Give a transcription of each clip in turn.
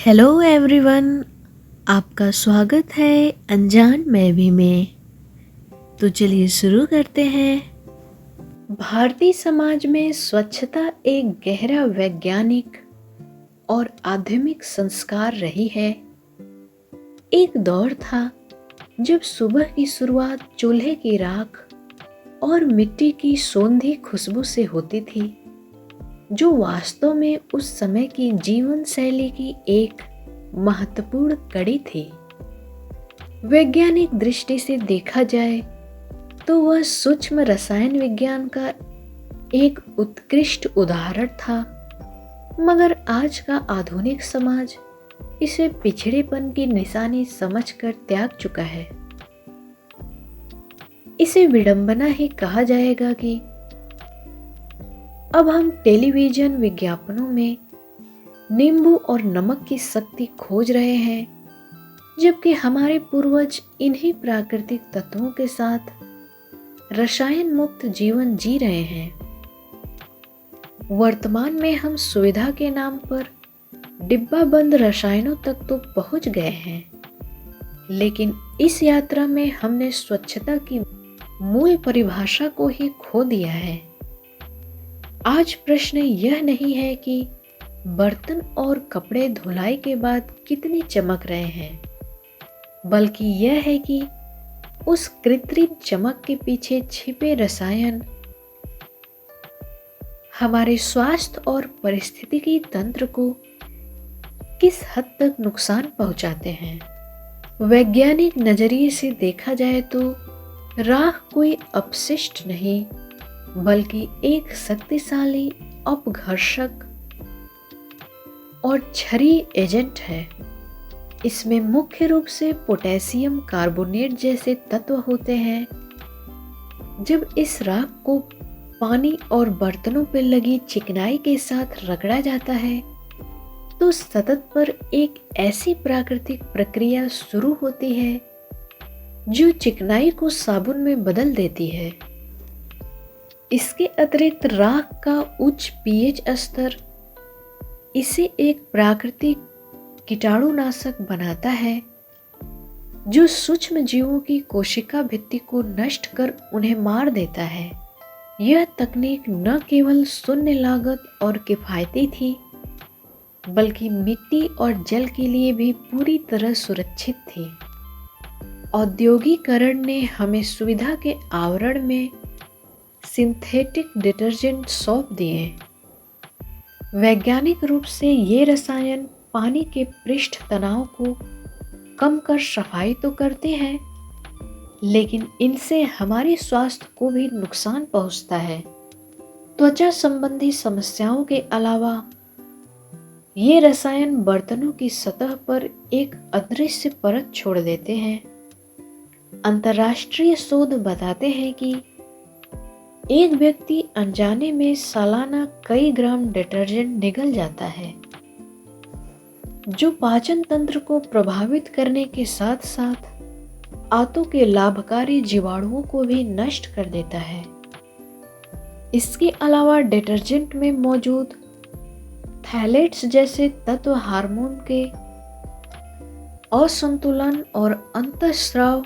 Hello everyone, आपका स्वागत है अनजान मैं भी में। तो चलिए शुरू करते हैं। भारतीय समाज में स्वच्छता एक गहरा वैज्ञानिक और आध्यात्मिक संस्कार रही है। एक दौर था जब सुबह की शुरुआत चूल्हे की राख और मिट्टी की सौंधी खुशबू से होती थी, जो वास्तव में उस समय की जीवन शैली की एक महत्वपूर्ण कड़ी थी। वैज्ञानिक दृष्टि से देखा जाए तो वह सूक्ष्म रसायन विज्ञान का एक उत्कृष्ट उदाहरण था, मगर आज का आधुनिक समाज इसे पिछड़ेपन की निशानी समझकर त्याग चुका है। इसे विडंबना ही कहा जाएगा कि अब हम टेलीविजन विज्ञापनों में नींबू और नमक की शक्ति खोज रहे हैं, जबकि हमारे पूर्वज इन्हीं प्राकृतिक तत्वों के साथ रसायन मुक्त जीवन जी रहे हैं। वर्तमान में हम सुविधा के नाम पर डिब्बा बंद रसायनों तक तो पहुंच गए हैं, लेकिन इस यात्रा में हमने स्वच्छता की मूल परिभाषा को ही खो दिया है। आज प्रश्न यह नहीं है कि बर्तन और कपड़े धुलाई के बाद कितनी चमक रहे हैं, बल्कि यह है कि उस कृत्रिम चमक के पीछे छिपे रसायन हमारे स्वास्थ्य और पारिस्थितिकी तंत्र को किस हद तक नुकसान पहुंचाते हैं। वैज्ञानिक नजरिए से देखा जाए तो राख कोई अपशिष्ट नहीं, बल्कि एक शक्तिशाली अपघर्षक और क्षारीय एजेंट है। इसमें मुख्य रूप से पोटेशियम कार्बोनेट जैसे तत्व होते हैं। जब इस राख को पानी और बर्तनों पर लगी चिकनाई के साथ रगड़ा जाता है तो सतह पर एक ऐसी प्राकृतिक प्रक्रिया शुरू होती है जो चिकनाई को साबुन में बदल देती है। इसके अतिरिक्त राख का उच्च पीएच स्तर इसे एक प्राकृतिक कीटाणुनाशक बनाता है, जो सूक्ष्म जीवों की कोशिका भित्ति को नष्ट कर उन्हें मार देता है। यह तकनीक न केवल शून्य लागत और किफायती थी, बल्कि मिट्टी और जल के लिए भी पूरी तरह सुरक्षित थी। औद्योगिकरण ने हमें सुविधा के आवरण में सिंथेटिक डिटर्जेंट सौंप दिए। वैज्ञानिक रूप से ये रसायन पानी के पृष्ठ तनाव को कम कर सफाई तो करते हैं, लेकिन इनसे हमारे स्वास्थ्य को भी नुकसान पहुंचता है। त्वचा संबंधी समस्याओं के अलावा ये रसायन बर्तनों की सतह पर एक अदृश्य परत छोड़ देते हैं। अंतर्राष्ट्रीय शोध बताते हैं कि एक व्यक्ति अनजाने में सालाना कई ग्राम डिटर्जेंट निगल जाता है, जो पाचन तंत्र को प्रभावित करने के साथ साथ आंतों के लाभकारी जीवाणुओं को भी नष्ट कर देता है। इसके अलावा डिटर्जेंट में मौजूद थैलेट्स जैसे तत्व हार्मोन के असंतुलन और अंतःस्राव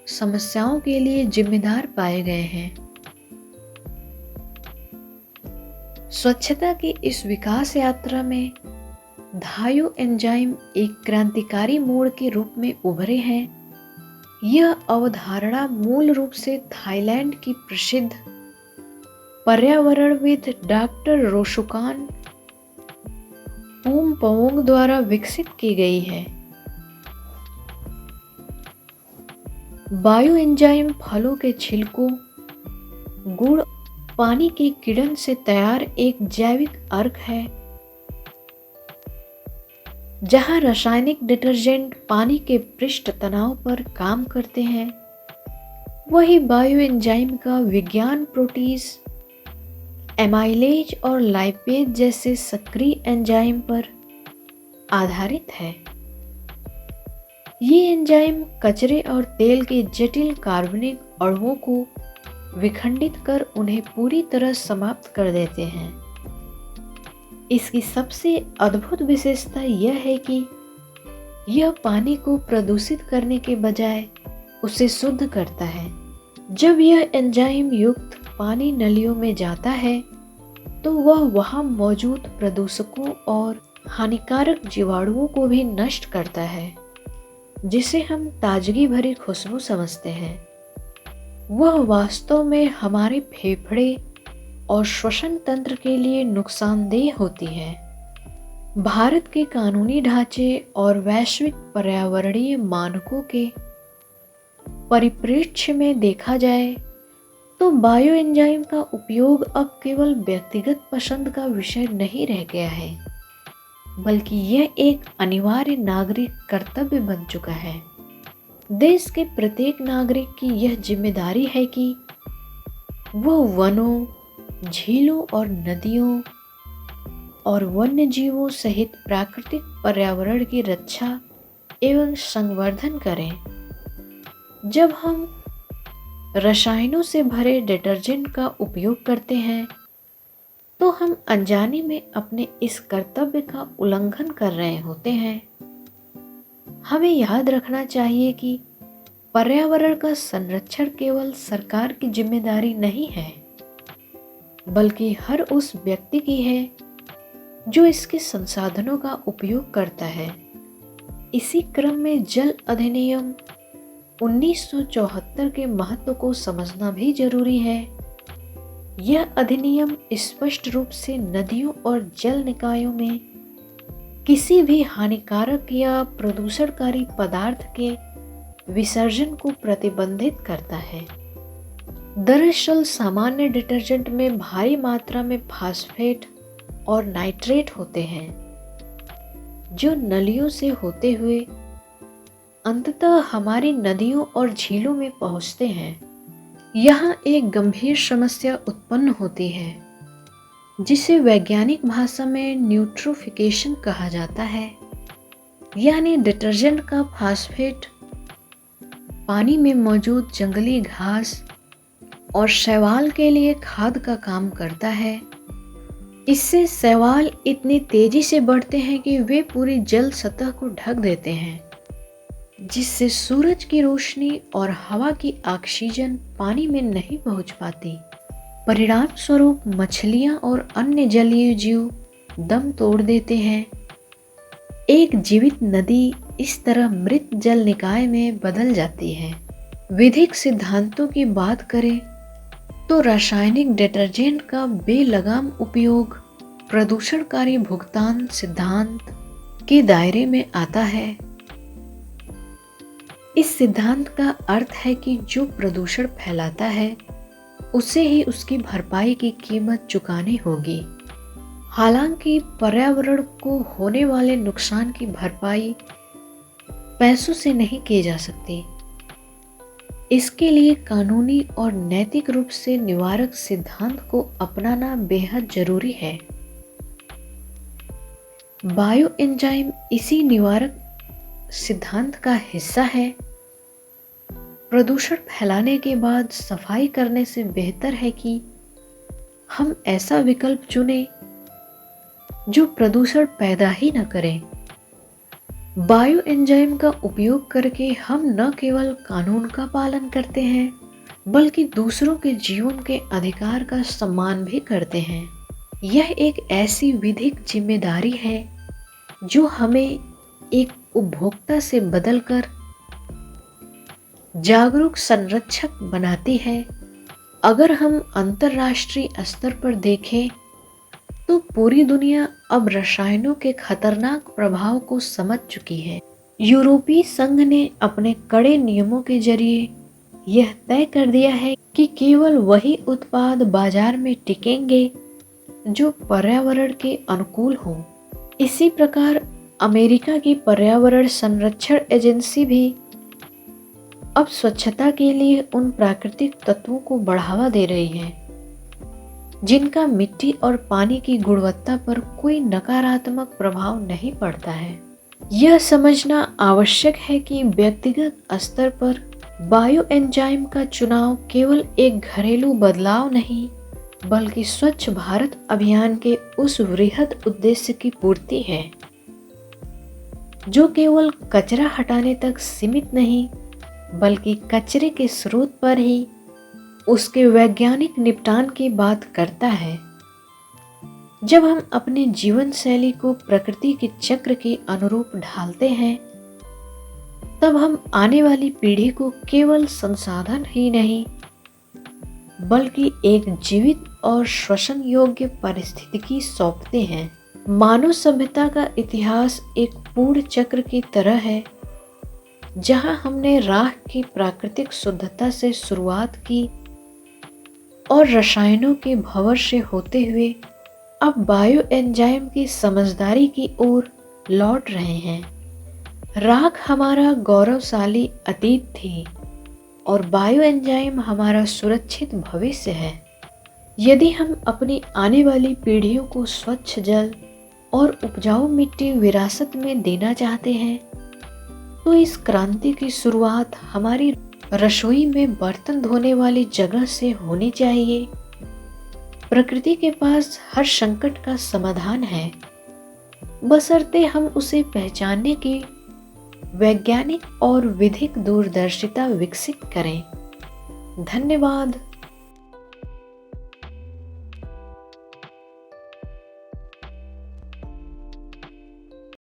समस्याओं के लिए जिम्मेदार पाए गए हैं। स्वच्छता की इस विकास यात्रा में धायु एंजाइम एक क्रांतिकारी मोड़ के रूप में उभरे हैं। यह अवधारणा मूल रूप से थाईलैंड की प्रसिद्ध पर्यावरणविद डॉक्टर रोशुकान पूमपवोंग द्वारा विकसित की गई है। बायो एंजाइम फलों के छिलकों, गुड़, पानी के किण्वन से तैयार एक जैविक अर्क है। जहां रासायनिक डिटर्जेंट पानी के पृष्ठ तनाव पर काम करते हैं, वही बायो एंजाइम का विज्ञान प्रोटीज, एमाइलेज और लाइपेज जैसे सक्रिय एंजाइम पर आधारित है। ये एंजाइम कचरे और तेल के जटिल कार्बनिक अणुओं को विखंडित कर उन्हें पूरी तरह समाप्त कर देते हैं। इसकी सबसे अद्भुत विशेषता यह है कि यह पानी को प्रदूषित करने के बजाय उसे शुद्ध करता है। जब यह एंजाइम युक्त पानी नलियों में जाता है तो वह वहाँ मौजूद प्रदूषकों और हानिकारक जीवाणुओं को भी नष्ट करता है, जिसे हम ताजगी भरी खुशबू समझते हैं। वह वास्तव में हमारे फेफड़े और श्वसन तंत्र के लिए नुकसानदेह होती है। भारत के कानूनी ढांचे और वैश्विक पर्यावरणीय मानकों के परिप्रेक्ष्य में देखा जाए तो बायो एंजाइम का उपयोग अब केवल व्यक्तिगत पसंद का विषय नहीं रह गया है, बल्कि यह एक अनिवार्य नागरिक कर्तव्य बन चुका है। देश के प्रत्येक नागरिक की यह जिम्मेदारी है कि वह वनों, झीलों और नदियों और वन्य जीवों सहित प्राकृतिक पर्यावरण की रक्षा एवं संवर्धन करें। जब हम रसायनों से भरे डिटर्जेंट का उपयोग करते हैं तो हम अनजाने में अपने इस कर्तव्य का उल्लंघन कर रहे होते हैं। हमें याद रखना चाहिए कि पर्यावरण का संरक्षण केवल सरकार की जिम्मेदारी नहीं है, बल्कि हर उस व्यक्ति की है जो इसके संसाधनों का उपयोग करता है। इसी क्रम में जल अधिनियम 1974 के महत्व को समझना भी जरूरी है। यह अधिनियम स्पष्ट रूप से नदियों और जल निकायों में किसी भी हानिकारक या प्रदूषणकारी पदार्थ के विसर्जन को प्रतिबंधित करता है। दरअसल सामान्य डिटर्जेंट में भारी मात्रा में फास्फेट और नाइट्रेट होते हैं, जो नलियों से होते हुए अंततः हमारी नदियों और झीलों में पहुंचते हैं। यहाँ एक गंभीर समस्या उत्पन्न होती है, जिसे वैज्ञानिक भाषा में न्यूट्रोफिकेशन कहा जाता है। यानी डिटर्जेंट का फास्फेट पानी में मौजूद जंगली घास और शैवाल के लिए खाद का काम करता है। इससे शैवाल इतनी तेजी से बढ़ते हैं कि वे पूरी जल सतह को ढक देते हैं, जिससे सूरज की रोशनी और हवा की ऑक्सीजन पानी में नहीं पहुंच पाती। परिणाम स्वरूप मछलियां और अन्य जलीय जीव दम तोड़ देते हैं। एक जीवित नदी इस तरह मृत जल निकाय में बदल जाती है। विधिक सिद्धांतों की बात करें तो रासायनिक डिटर्जेंट का बेलगाम उपयोग प्रदूषणकारी भुगतान सिद्धांत के दायरे में आता है। इस सिद्धांत का अर्थ है कि जो प्रदूषण फैलाता है उसे ही उसकी भरपाई की कीमत चुकानी होगी। हालांकि पर्यावरण को होने वाले नुकसान की भरपाई पैसों से नहीं की जा सकती। इसके लिए कानूनी और नैतिक रूप से निवारक सिद्धांत को अपनाना बेहद जरूरी है। बायो एंजाइम इसी निवारक सिद्धांत का हिस्सा है। प्रदूषण फैलाने के बाद सफाई करने से बेहतर है कि हम ऐसा विकल्प चुनें जो प्रदूषण पैदा ही न करें। बायो एंजाइम का उपयोग करके हम न केवल कानून का पालन करते हैं, बल्कि दूसरों के जीवन के अधिकार का सम्मान भी करते हैं। यह एक ऐसी विधिक जिम्मेदारी है जो हमें एक उपभोक्ता से बदलकर जागरूक संरक्षक बनाती है। अगर हम अंतर्राष्ट्रीय स्तर पर देखें तो पूरी दुनिया अब रसायनों के खतरनाक प्रभाव को समझ चुकी है। यूरोपीय संघ ने अपने कड़े नियमों के जरिए यह तय कर दिया है कि केवल वही उत्पाद बाजार में टिकेंगे जो पर्यावरण के अनुकूल हों। इसी प्रकार अमेरिका की पर्यावरण संरक्षण एजेंसी भी अब स्वच्छता के लिए उन प्राकृतिक तत्वों को बढ़ावा दे रही है जिनका मिट्टी और पानी की गुणवत्ता पर कोई नकारात्मक प्रभाव नहीं पड़ता है। यह समझना आवश्यक है कि व्यक्तिगत स्तर पर बायो एंजाइम का चुनाव केवल एक घरेलू बदलाव नहीं, बल्कि स्वच्छ भारत अभियान के उस वृहद उद्देश्य की पूर्ति है जो केवल कचरा हटाने तक सीमित नहीं, बल्कि कचरे के स्रोत पर ही उसके वैज्ञानिक निपटान की बात करता है। जब हम अपने जीवन शैली को प्रकृति के चक्र के अनुरूप ढालते हैं, तब हम आने वाली पीढ़ी को केवल संसाधन ही नहीं, बल्कि एक जीवित और श्वसन योग्य पारिस्थितिकी सौंपते हैं। मानव सभ्यता का इतिहास एक पूर्ण चक्र की तरह है, जहां हमने राख की प्राकृतिक शुद्धता से शुरुआत की और रसायनों के भंवर से होते हुए अब बायो एंजाइम की समझदारी की ओर लौट रहे हैं। राख हमारा गौरवशाली अतीत थी और बायो एंजाइम हमारा सुरक्षित भविष्य है। यदि हम अपनी आने वाली पीढ़ियों को स्वच्छ जल और उपजाऊ मिट्टी विरासत में देना चाहते हैं, तो इस क्रांति की शुरुआत हमारी रसोई में बर्तन धोने वाली जगह से होनी चाहिए। प्रकृति के पास हर संकट का समाधान है, बशर्ते हम उसे पहचानने की वैज्ञानिक और विधिक दूरदर्शिता विकसित करें। धन्यवाद।